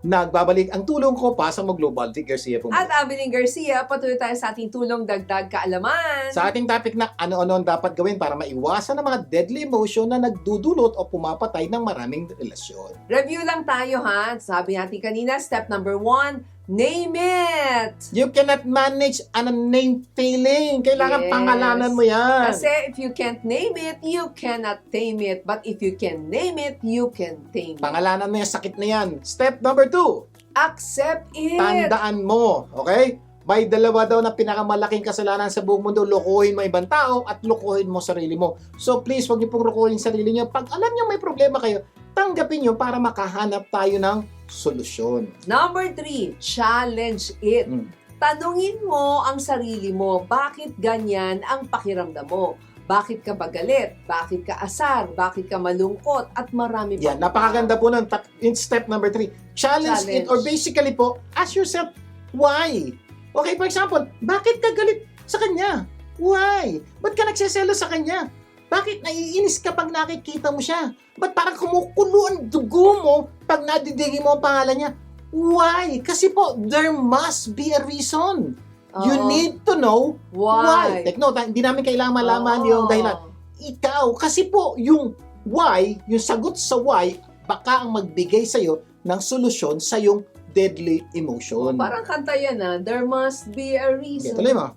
Nagbabalik ang tulong ko, pasa mo Global. Vic Garcia po. At Abiling Garcia, patuloy tayo sa ating tulong dagdag kaalaman. Sa ating topic na ano-ano ang dapat gawin para maiwasan ang mga deadly emotion na nagdudulot o pumapatay ng maraming relasyon. Review lang tayo ha. Sabi natin kanina, step number 1, name it! You cannot manage an name failing. Kailangan Yes. pangalanan mo yan. Kasi if you can't name it, you cannot tame it. But if you can name it, you can tame it. Pangalanan mo yung sakit na yan. Step number 2, Accept it! tandaan mo. Okay? May dalawa daw na pinakamalaking kasalanan sa buong mundo. Lokohin mo ibang tao at lokohin mo sarili mo. So please, huwag niyo pong lokohin sarili niyo. Pag alam niyo may problema kayo, tanggapin niyo para makahanap tayo ng solusyon. Number 3, challenge it. Mm. Tanungin mo ang sarili mo, bakit ganyan ang pakiramdam mo? Bakit ka ba galit? Bakit ka asar? Bakit ka malungkot? At marami pa. Yan, napakaganda po nun. In step number 3, challenge it, or basically po, ask yourself, why? Okay, for example, bakit ka galit sa kanya? Why? Ba't ka nagseselo sa kanya? Bakit naiinis ka pag nakikita mo siya? Ba't parang kumukulo ang dugo mo pag nadidigin mo ang pangalan niya? Why? Kasi po, there must be a reason. You Oo. need to know why. Take note, hindi namin kailangan malaman Oo. yung dahilan. Ikaw, kasi po, yung why, yung sagot sa why, baka ang magbigay sa'yo ng solusyon sa yung deadly emotion. Parang kanta yan there must be a reason. Tuloy mo.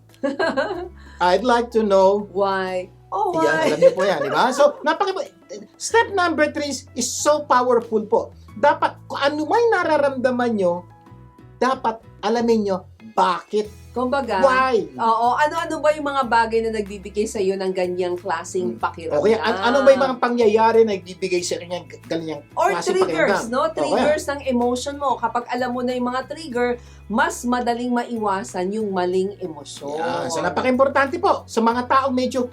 I'd like to know. Why? Oh, Yan, why? alam niyo po yan, di ba? So, step number 3 is so powerful po. Dapat, kung ano may nararamdaman nyo, dapat alamin nyo, bakit? Kumbaga, Why? oo, ano-ano ba yung mga bagay na nagbibigay sa iyo ng ganyang klaseng pakiramdam? Okay, ano ba yung mga pangyayari na nagbibigay sa kanya ganyang Or klaseng triggers, pakiramdam? no? Triggers ng emotion mo. Kapag alam mo na yung mga trigger, mas madaling maiwasan yung maling emosyon. Yan. So, napaka-importante po sa mga taong medyo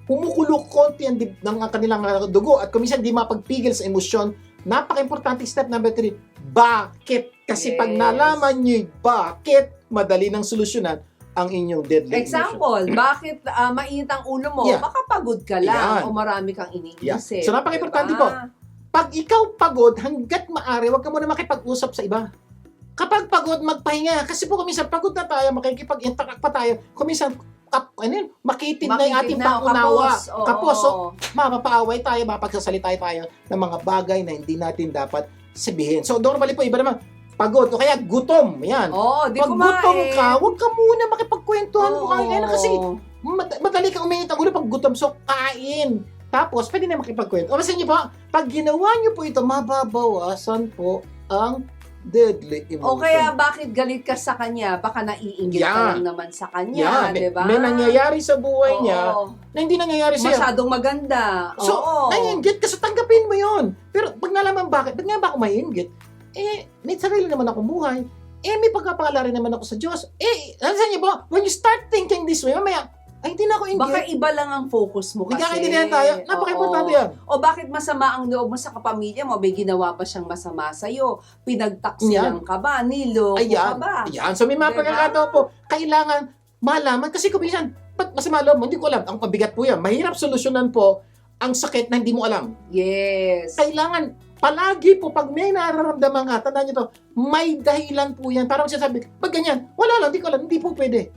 pumukulok konti ng kanilang dugo at kuminsan di mapagpigil sa emosyon, napaka-importante step number 3, bakit? Kasi pag Yes. nalaman nyo yung bakit, madali nang solusyonan ang inyong deadly Example, bakit mainit ang ulo mo? Yeah. Baka pagod ka lang Yan. o marami kang iniisip. So, napaka-importante diba? po. Pag ikaw pagod, hanggat maaari, huwag ka muna makipag-usap sa iba. Kapag pagod, magpahinga. Kasi po kuminsan, pagod na tayo, makikipag-interact pa tayo. Kuminsan, makitid na yung ating pangunawa. Kapos, so, mapapaaway tayo, mapagsasalita tayo ng mga bagay na hindi natin dapat sabihin. So, normally po, iba naman, pagod o kaya gutom. Yan. Oo, di Pag kumain. gutom ka, huwag ka muna makipagkwentuhan mo kain kasi Oo. madali kang uminit ang ulo pag gutom. So, kain. Tapos, pwede na makipagkwento. O, kasi niyo po, pag ginawa niyo po ito, mababawasan po ang deadly emotion. O kaya bakit galit ka sa kanya? Baka naiinggit ka Yan. lang naman sa kanya, Yan. di ba? May nangyayari sa buhay Oo. niya na hindi nangyayari sa'yo. Masyadong maganda. So, Oo. naiinggit ka, so tanggapin mo yon. Pero pag nalaman bakit nga ba ako maiinggit? May sarili naman akong buhay. May pagkapala rin naman ako sa Diyos. Ano sa inyo po? When you start thinking this way, mamaya, hindi na ako Baka inggit. iba lang ang focus mo kasi. Nagkakaintindihan tayo. Napaka-importante Oo. yan. O bakit masama ang loob mo sa kapamilya mo? May ginawa ba siyang masama sa'yo? Pinagtaksilan ka ba? Niloko ka ba? Ayan. So may mga Diba? pagkakataon po, kailangan malaman. Kasi kung minsan, ba't masama loob mo? Hindi ko alam. Ang pabigat po yan. Mahirap solusyonan po ang sakit na hindi mo alam. Yes. Kailangan, palagi po, pag may nararamdaman ka, tandaan nyo to, may dahilan po yan. Parang sinasabi, pag ganyan, wala lang, hindi ko alam, hindi po pwede.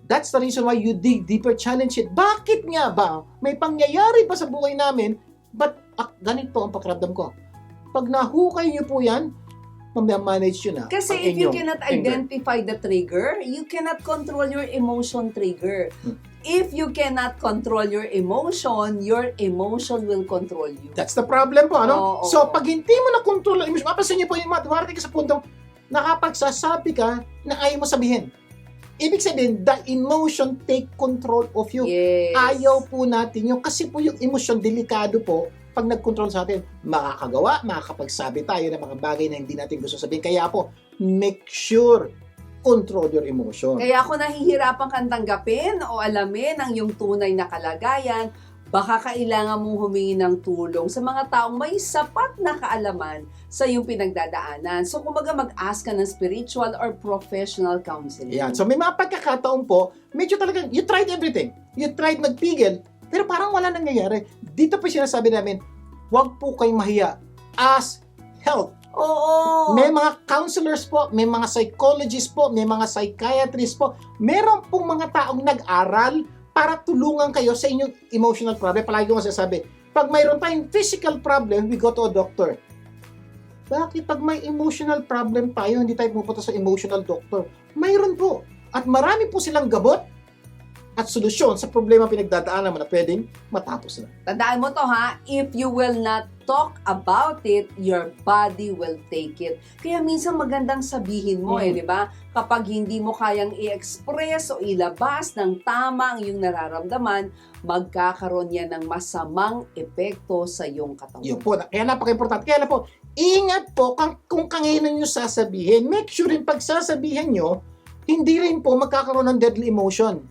That's the reason why you dig deeper, challenge it. Bakit nga ba? May pangyayari pa sa buhay namin, but ganito ang pakiramdam ko. Pag nahukay nyo po yan, manage yun na. Kasi ang if you inyong cannot anger. identify the trigger, you cannot control your emotion trigger. If you cannot control your emotion will control you. That's the problem po, ano? Oo. So, pag hindi mo na-control ang emotion, mapasin niyo po yung dumarating ka sa puntong nakapagsasabi ka na ayaw mo sabihin. Ibig sabihin, the emotion take control of you. Yes. Ayaw po natin yun. Kasi po yung emosyon, delikado po. Pag nag-control sa atin, makakagawa, makakapagsabi tayo ng mga bagay na hindi natin gusto sabihin. Kaya po, make sure, control your emotion. Kaya kung nahihirapan kang tanggapin o alamin ang iyong tunay na kalagayan, baka kailangan mong humingi ng tulong sa mga taong may sapat na kaalaman sa iyong pinagdadaanan. So, kumbaga mag-ask ka ng spiritual or professional counseling. Yan. So may mga pagkakataon po, medyo talaga, you tried everything. You tried magpigil, pero parang wala nangyayari. Dito po sinasabi namin, huwag po kayong mahiya. Ask help. Oo. May mga counselors po, may mga psychologists po, may mga psychiatrists po. Meron pong mga taong nag-aral para tulungan kayo sa inyong emotional problem. Palagi ko masasabi, pag mayroon tayong physical problem, we go to a doctor. Bakit pag may emotional problem tayo, hindi tayo pupunta sa emotional doctor? Mayroon po. At marami po silang gamot at solusyon sa problema pinagdadaanan mo na pwedeng matapos na. Tandaan mo to ha, if you will not talk about it, your body will take it. Kaya minsan magandang sabihin mo di ba? Kapag hindi mo kayang i-express o ilabas ng tama ang iyong nararamdaman, magkakaroon yan ng masamang epekto sa iyong katawan. Yun po, kaya napaka-importante. Kaya na po, ingat po kung kanginan nyo sasabihin. Make sure rin pag sasabihin nyo, hindi rin po magkakaroon ng deadly emotion.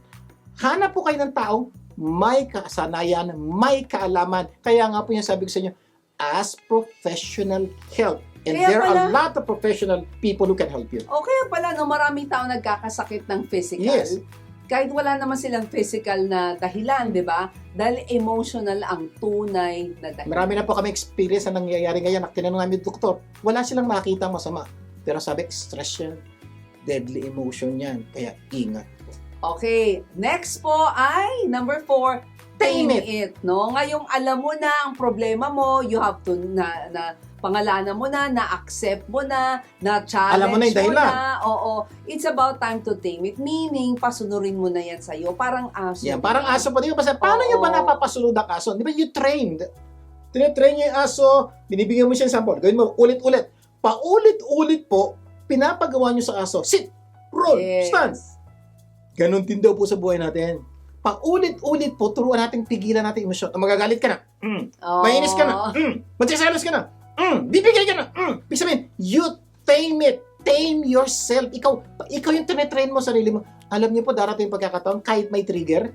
Hanap po kayo ng taong may kasanayan, may kaalaman. Kaya nga po yung sabi ko sa inyo, ask professional help. And Kaya there are pala- a lot of professional people who can help you. O kaya pala, no, maraming tao nagkakasakit ng physical. Yes. Kahit wala naman silang physical na dahilan, di ba? Dahil emotional ang tunay na dahilan. Marami na po kami experience na nangyayari ngayon. Tinanong namin yung doktor, wala silang makita masama. Pero sabi, stress yan. Deadly emotion yan. Kaya ingat. Okay, next po ay number 4, tame Tame it. No? Ngayong alam mo na ang problema mo, you have to na pangalanan mo na-accept mo na-challenge Alam mo na yung dahilan. Oo, it's about time to tame it. Meaning, pasunurin mo na yan sa'yo. Parang aso. Yan, parang aso pa. Di ba? Paano nyo ba Oo. napapasunod ang aso? Di ba you trained? Tine-train nyo yung aso, binibigyan mo siya ng sample. Gawin mo ulit-ulit. Paulit-ulit po, pinapagawa nyo sa aso. Sit! Roll! Yes. Stand! Ganon din daw po sa buhay natin. Paulit-ulit po, turuan natin, pigilan natin emosyon. Magagalit ka na. Oo. Mainis ka na. Magsiselos ka na. Bibigay ka na. Ibig sabihin, you tame it. Tame yourself. Ikaw yung tine-train mo sarili mo. Alam niyo po, darating yung pagkakataon, kahit may trigger,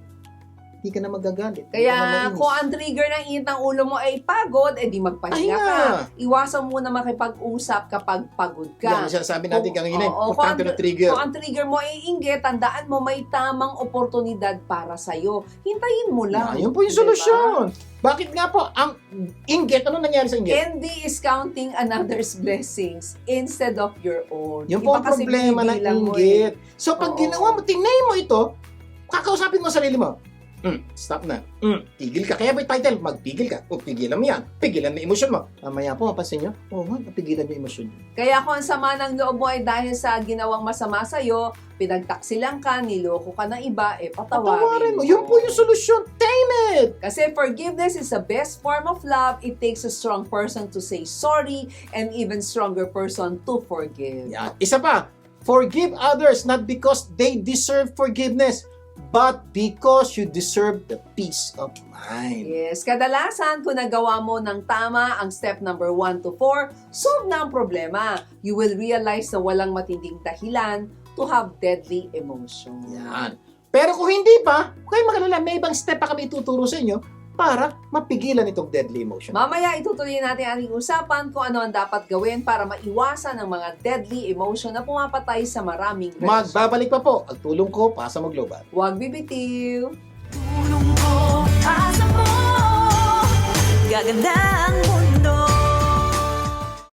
hindi ka na magagalit. Hindi ka na Kaya mainis. kung ang trigger ng init ng ulo mo ay pagod, edi magpahinga ka. Pahinga. Iwasan mo na makipag-usap kapag pagod Yan, ka. sinasabi natin kanina, Oo, importante na trigger. Kung ang trigger mo ay inggit, tandaan mo may tamang oportunidad para sa'yo. Hintayin mo lang. Yan, yun po yung Diba? solusyon. Bakit nga po, ang inggit, ano nangyari sa inggit? Envy is counting another's blessings instead of your own. Yun po ang Iba kasi problema ng binibilang mo inggit. So, pag Oo. ginawa mo, tingnan mo ito, kakausapin mo sarili mo. Stop na. Tigil ka. Kaya may title, magpigil ka. O, pigilan mo yan. Pigilan mo yung emosyon mo. Mamaya po, mapansin nyo, napigilan yung emosyon nyo. Kaya kung ang sama ng loob mo ay dahil sa ginawang masama sa'yo, pinagtaksilan ka, niloko ka ng iba, patawarin mo. Yun po yung solusyon. Tame it! Kasi forgiveness is the best form of love. It takes a strong person to say sorry and even stronger person to forgive. Yan. Isa pa, forgive others not because they deserve forgiveness, but because you deserve the peace of mind. Yes, kadalasan kung nagawa mo ng tama ang step number 1 to 4, solve na ang problema. You will realize na walang matinding dahilan to have deadly emotion. Yan. Pero kung hindi pa, huwag kayong mag-alala, may ibang step pa kami ituturo sa inyo para mapigilan itong deadly emotion. Mamaya itutuloy natin ang ating usapan kung ano ang dapat gawin para maiwasan ang mga deadly emotion na pumapatay sa maraming relasyon. Magbabalik pa po ang tulong ko para sa Magloban. Huwag bibitiw! Tulong ko, asa mo, gaganda ang mundo.